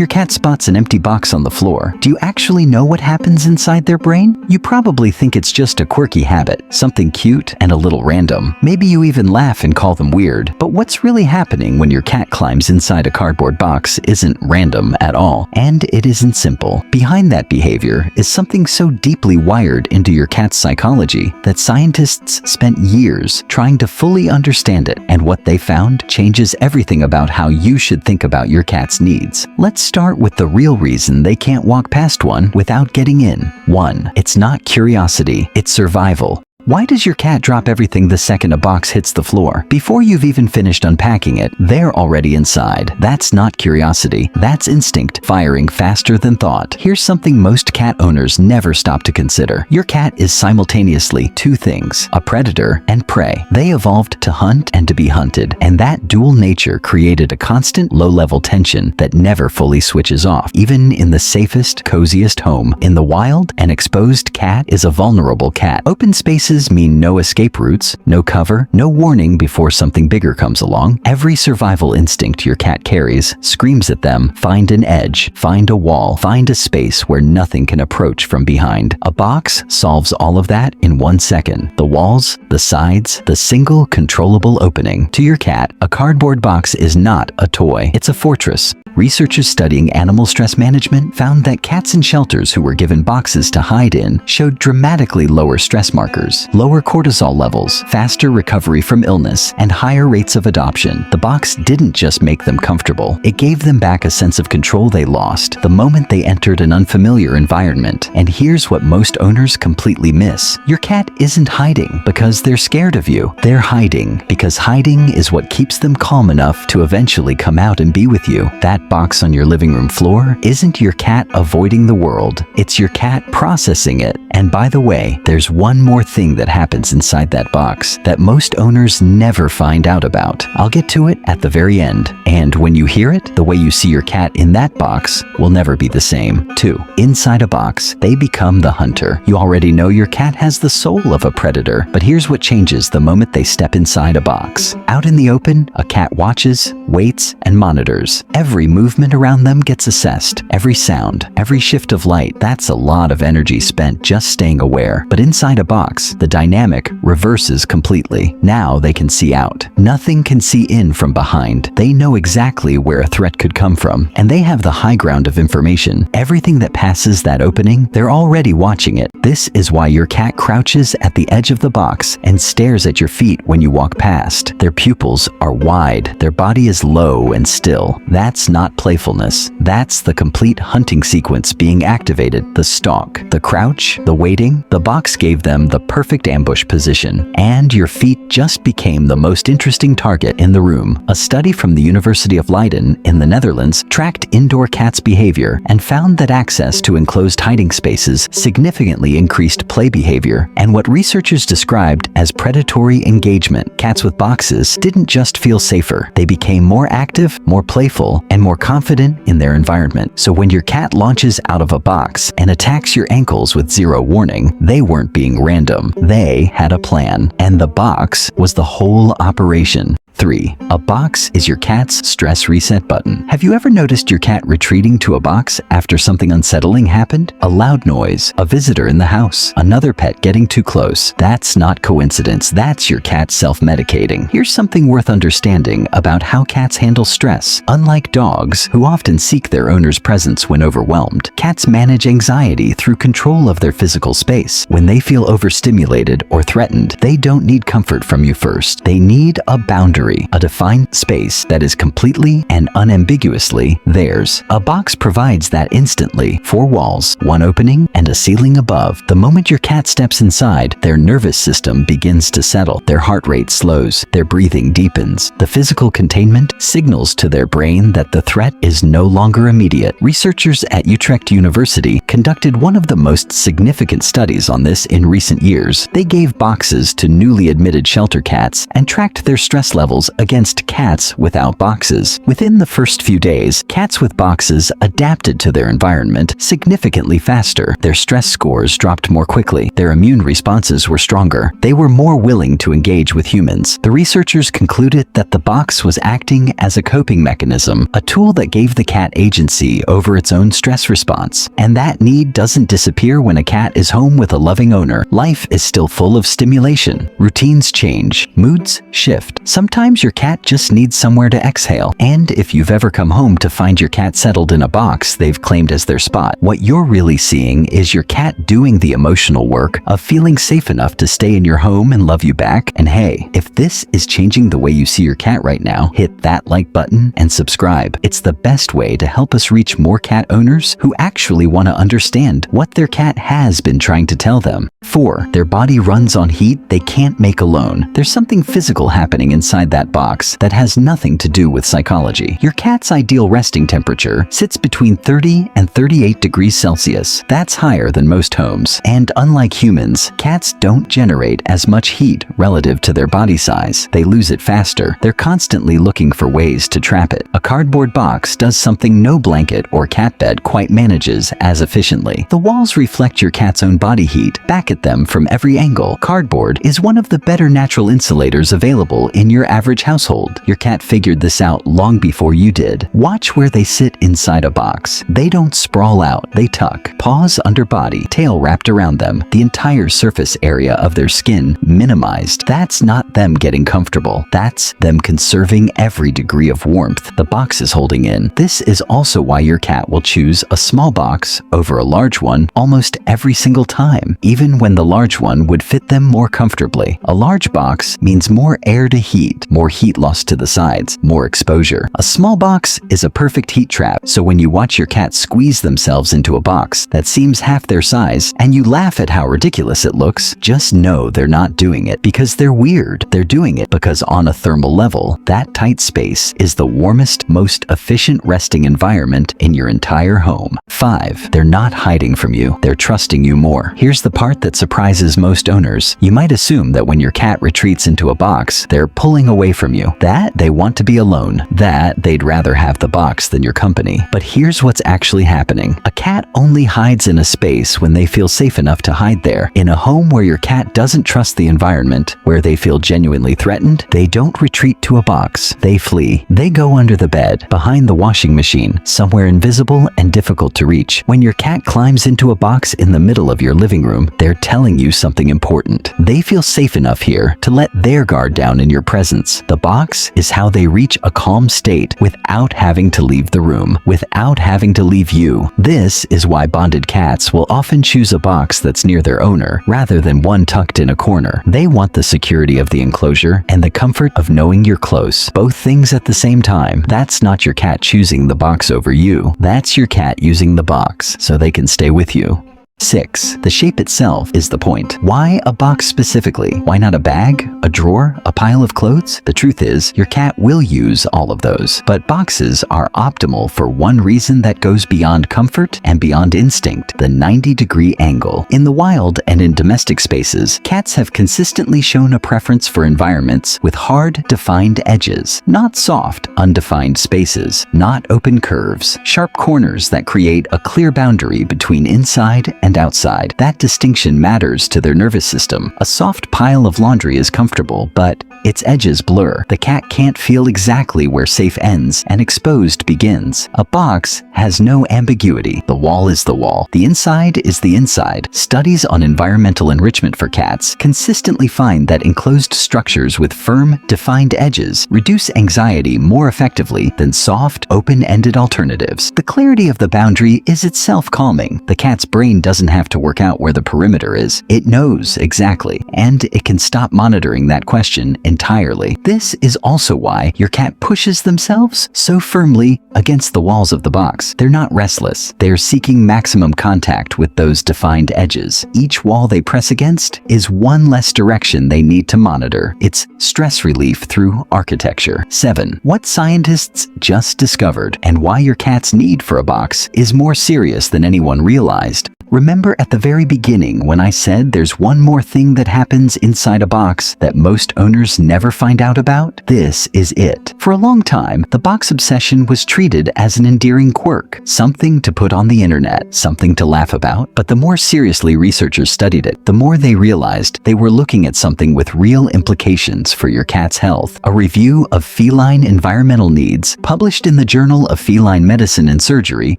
your cat spots an empty box on the floor, do you actually know what happens inside their brain? You probably think it's just a quirky habit, something cute and a little random. Maybe you even laugh and call them weird. But what's really happening when your cat climbs inside a cardboard box isn't random at all, and it isn't simple. Behind that behavior is something so deeply wired into your cat's psychology that scientists spent years trying to fully understand it, and what they found changes everything about how you should think about your cat's needs. Let's start with the real reason they can't walk past one without getting in. 1. It's not curiosity, it's survival. Why does your cat drop everything the second a box hits the floor? Before you've even finished unpacking it, they're already inside. That's not curiosity. That's instinct, firing faster than thought. Here's something most cat owners never stop to consider. Your cat is simultaneously two things: a predator and prey. They evolved to hunt and to be hunted, and that dual nature created a constant low-level tension that never fully switches off, even in the safest, coziest home. In the wild, an exposed cat is a vulnerable cat. Open spaces mean no escape routes, no cover, no warning before something bigger comes along. Every survival instinct your cat carries screams at them: find an edge, find a wall, find a space where nothing can approach from behind. A box solves all of that in 1 second. The walls, the sides, the single controllable opening. To your cat, a cardboard box is not a toy, it's a fortress. Researchers studying animal stress management found that cats in shelters who were given boxes to hide in showed dramatically lower stress markers, lower cortisol levels, faster recovery from illness, and higher rates of adoption. The box didn't just make them comfortable, it gave them back a sense of control they lost the moment they entered an unfamiliar environment. And here's what most owners completely miss. Your cat isn't hiding because they're scared of you. They're hiding because hiding is what keeps them calm enough to eventually come out and be with you. That box on your living room floor isn't your cat avoiding the world, it's your cat processing it. And by the way, there's one more thing that happens inside that box that most owners never find out about. I'll get to it at the very end. And when you hear it, the way you see your cat in that box will never be the same. 2. Inside a box, they become the hunter. You already know your cat has the soul of a predator, but here's what changes the moment they step inside a box. Out in the open, a cat watches, waits, and monitors. Every movement around them gets assessed. Every sound, every shift of light. That's a lot of energy spent just staying aware. But inside a box, the dynamic reverses completely. Now they can see out. Nothing can see in from behind. They know exactly where a threat could come from, and they have the high ground of information. Everything that passes that opening, they're already watching it. This is why your cat crouches at the edge of the box and stares at your feet when you walk past. Their pupils are wide. Their body is low and still. That's not playfulness. That's the complete hunting sequence being activated. The stalk, the crouch, the waiting. The box gave them the perfect ambush position, and your feet just became the most interesting target in the room. A study from the University of Leiden in the Netherlands tracked indoor cats' behavior and found that access to enclosed hiding spaces significantly increased play behavior and what researchers described as predatory engagement. Cats with boxes didn't just feel safer, they became more active, more playful, and more confident in their environment. So when your cat launches out of a box and attacks your ankles with zero warning, they weren't being random. They had a plan, and the box was the whole operation. 3. A box is your cat's stress reset button. Have you ever noticed your cat retreating to a box after something unsettling happened? A loud noise, a visitor in the house, another pet getting too close. That's not coincidence. That's your cat self-medicating. Here's something worth understanding about how cats handle stress. Unlike dogs, who often seek their owner's presence when overwhelmed, cats manage anxiety through control of their physical space. When they feel overstimulated or threatened, they don't need comfort from you first. They need a boundary, a defined space that is completely and unambiguously theirs. A box provides that instantly. 4 walls, 1 opening, and a ceiling above. The moment your cat steps inside, their nervous system begins to settle. Their heart rate slows. Their breathing deepens. The physical containment signals to their brain that the threat is no longer immediate. Researchers at Utrecht University conducted one of the most significant studies on this in recent years. They gave boxes to newly admitted shelter cats and tracked their stress levels levels against cats without boxes. Within the first few days, cats with boxes adapted to their environment significantly faster. Their stress scores dropped more quickly. Their immune responses were stronger. They were more willing to engage with humans. The researchers concluded that the box was acting as a coping mechanism, a tool that gave the cat agency over its own stress response. And that need doesn't disappear when a cat is home with a loving owner. Life is still full of stimulation. Routines change. Moods shift. Sometimes your cat just needs somewhere to exhale. And if you've ever come home to find your cat settled in a box they've claimed as their spot, what you're really seeing is your cat doing the emotional work of feeling safe enough to stay in your home and love you back. And hey, if this is changing the way you see your cat right now, hit that like button and subscribe. It's the best way to help us reach more cat owners who actually want to understand what their cat has been trying to tell them. 4. Their body runs on heat they can't make alone. There's something physical happening inside that box that has nothing to do with psychology. Your cat's ideal resting temperature sits between 30 and 38 degrees Celsius. That's higher than most homes. And unlike humans, cats don't generate as much heat relative to their body size. They lose it faster. They're constantly looking for ways to trap it. A cardboard box does something no blanket or cat bed quite manages as efficiently. The walls reflect your cat's own body heat back at them from every angle. Cardboard is one of the better natural insulators available in your average household. Your cat figured this out long before you did. Watch where they sit inside a box. They don't sprawl out, they tuck. Paws under body, tail wrapped around them, the entire surface area of their skin minimized. That's not them getting comfortable. That's them conserving every degree of warmth the box is holding in. This is also why your cat will choose a small box over a large one almost every single time, even when the large one would fit them more comfortably. A large box means more air to heat, more heat loss to the sides, more exposure. A small box is a perfect heat trap, so when you watch your cat squeeze themselves into a box that seems half their size and you laugh at how ridiculous it looks, just know they're not doing it because they're weird. They're doing it because on a thermal level, that tight space is the warmest, most efficient resting environment in your entire home. 5. They're not hiding from you. They're trusting you more. Here's the part that surprises most owners. You might assume that when your cat retreats into a box, they're pulling away from you. That they want to be alone. That they'd rather have the box than your company. But here's what's actually happening. A cat only hides in a space when they feel safe enough to hide there. In a home where your cat doesn't trust the environment, where they feel genuinely threatened, they don't retreat to a box. They flee. They go under the bed, behind the washing machine, somewhere invisible and difficult to reach. When your cat climbs into a box in the middle of your living room, they're telling you something important. They feel safe enough here to let their guard down in your presence. The box is how they reach a calm state without having to leave the room, without having to leave you. This is why bonded cats will often choose a box that's near their owner rather than one tucked in a corner. They want the security of the enclosure and the comfort of knowing you're close. Both things at the same time. That's not your cat choosing the box over you. That's your cat using the box so they can stay with you. 6. The shape itself is the point. Why a box specifically? Why not a bag, a drawer, a pile of clothes? The truth is, your cat will use all of those. But boxes are optimal for one reason that goes beyond comfort and beyond instinct: the 90-degree angle. In the wild and in domestic spaces, cats have consistently shown a preference for environments with hard, defined edges. Not soft, undefined spaces. Not open curves. Sharp corners that create a clear boundary between inside and outside. That distinction matters to their nervous system. A soft pile of laundry is comfortable, but its edges blur. The cat can't feel exactly where safe ends and exposed begins. A box has no ambiguity. The wall is the wall. The inside is the inside. Studies on environmental enrichment for cats consistently find that enclosed structures with firm, defined edges reduce anxiety more effectively than soft, open-ended alternatives. The clarity of the boundary is itself calming. The cat's brain doesn't have to work out where the perimeter is. It knows exactly, and it can stop monitoring that question entirely. This is also why your cat pushes themselves so firmly against the walls of the box. They're not restless. They're seeking maximum contact with those defined edges. Each wall they press against is one less direction they need to monitor. It's stress relief through architecture. 7. What scientists just discovered and why your cat's need for a box is more serious than anyone realized. Remember at the very beginning when I said there's one more thing that happens inside a box that most owners never find out about? This is it. For a long time, the box obsession was treated as an endearing quirk, something to put on the internet, something to laugh about. But the more seriously researchers studied it, the more they realized they were looking at something with real implications for your cat's health. A review of feline environmental needs, published in the Journal of Feline Medicine and Surgery,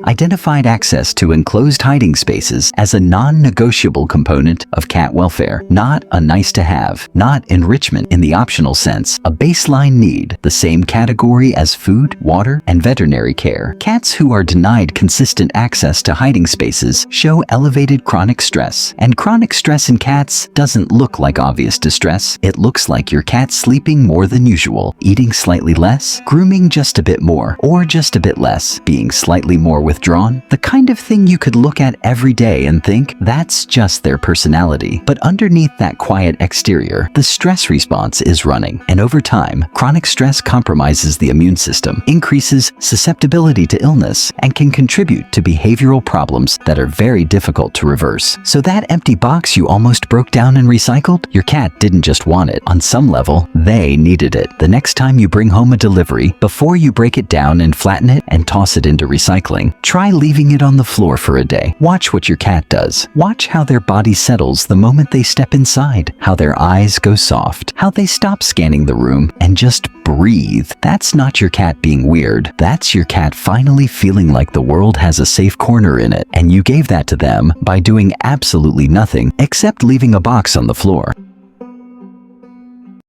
identified access to enclosed hiding spaces as a non-negotiable component of cat welfare, not a nice-to-have, not enrichment in the optional sense, a baseline need, the same category as food, water, and veterinary care. Cats who are denied consistent access to hiding spaces show elevated chronic stress. And chronic stress in cats doesn't look like obvious distress. It looks like your cat sleeping more than usual, eating slightly less, grooming just a bit more, or just a bit less, being slightly more withdrawn. The kind of thing you could look at every day and think, that's just their personality. But underneath that quiet exterior, the stress response is running. And over time, chronic stress compromises the immune system, increases susceptibility to illness, and can contribute to behavioral problems that are very difficult to reverse. So that empty box you almost broke down and recycled, your cat didn't just want it. On some level, they needed it. The next time you bring home a delivery, before you break it down and flatten it and toss it into recycling, try leaving it on the floor for a day. Watch what your cat does. Watch how their body settles the moment they step inside, how their eyes go soft, how they stop scanning the room and just breathe. That's not your cat being weird. That's your cat finally feeling like the world has a safe corner in it, and you gave that to them by doing absolutely nothing except leaving a box on the floor.